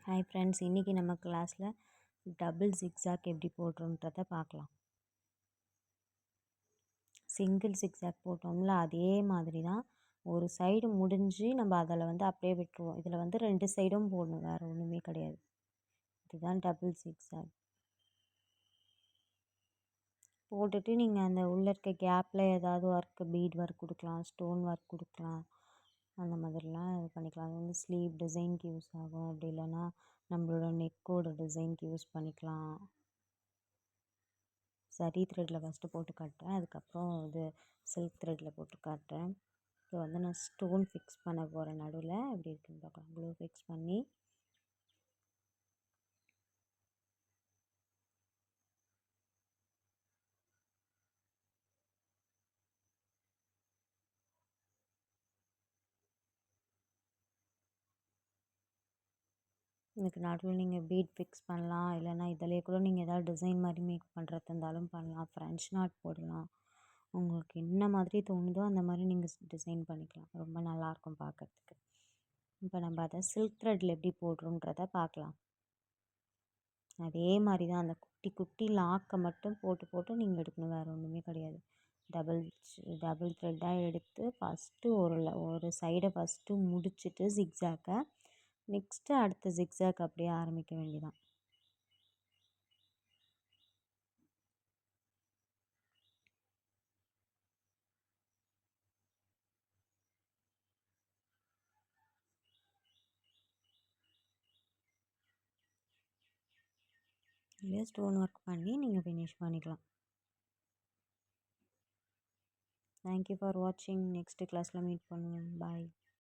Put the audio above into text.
Hi friends, இன்றைக்கி நம்ம கிளாஸில் டபுள் ஜிக்ஸாக் எப்படி போடுறோன்றதை பார்க்கலாம். சிங்கிள் ஜிக்ஸாக் போட்டோம்ல அதே மாதிரி தான் ஒரு சைடு முடிஞ்சு நம்ம அதில் அப்படியே விட்டுருவோம். இதில் 2 சைடும் போடணும், வேறு ஒன்றுமே கிடையாது. இதுதான் டபுள் ஜிக்ஸாக். போட்டுட்டு நீங்கள் அந்த உள்ளே இருக்க கேப்பில் ஏதாவது ஒர்க்கு, பீட் ஒர்க் கொடுக்கலாம், ஸ்டோன் ஒர்க் கொடுக்கலாம். அந்த மாதிரிலாம் இது பண்ணிக்கலாம். அது ஸ்லீவ் டிசைனுக்கு யூஸ் ஆகும். அப்படி இல்லைன்னா நம்மளோட நெக்கோட டிசைனுக்கு யூஸ் பண்ணிக்கலாம். சரி த்ரெட்டில் ஃபஸ்ட்டு போட்டு காட்டுறேன், அதுக்கப்புறம் இது சில்க் த்ரெட்டில் போட்டு காட்டுறேன். இப்போ நான் ஸ்டோன் ஃபிக்ஸ் பண்ண போகிறேன். நடுவில் எப்படி இருக்குன்னு பார்க்கலாம். க்ளூ ஃபிக்ஸ் பண்ணி இதுக்கு நடுவில் நீங்கள் பீட் ஃபிக்ஸ் பண்ணலாம். இல்லைனா இதிலே கூட நீங்கள் ஏதாவது டிசைன் மாதிரி மேக் பண்ணுறது இருந்தாலும் பண்ணலாம். ஃப்ரெஞ்ச் நாட் போடலாம். உங்களுக்கு என்ன மாதிரி தோணுதோ அந்த மாதிரி நீங்கள் டிசைன் பண்ணிக்கலாம். ரொம்ப நல்லாயிருக்கும் பார்க்குறதுக்கு. இப்போ நம்ம அதை சில்க் த்ரெட்டில் எப்படி போடுறோன்றதை பார்க்கலாம். அதே மாதிரி தான் அந்த குட்டி குட்டி லாக்கை மட்டும் போட்டு போட்டு நீங்கள் எடுக்கணும், வேறு ஒன்றுமே கிடையாது. டபுள் த்ரெட்டாக எடுத்து ஃபஸ்ட்டு ஒரு சைடை ஃபஸ்ட்டு முடிச்சுட்டு ஜிக்ஸாக்கை, நெக்ஸ்ட்டு அடுத்த ஜிக்ஸாக் அப்படியே ஆரம்பிக்க வேண்டியதான். இதில் ஸ்டோன் ஒர்க் பண்ணி நீங்கள் ஃபினிஷ் பண்ணிக்கலாம். தேங்க்யூ ஃபார் வாட்சிங். நெக்ஸ்ட்டு கிளாஸில் மீட் பண்ணுவோம். பாய்.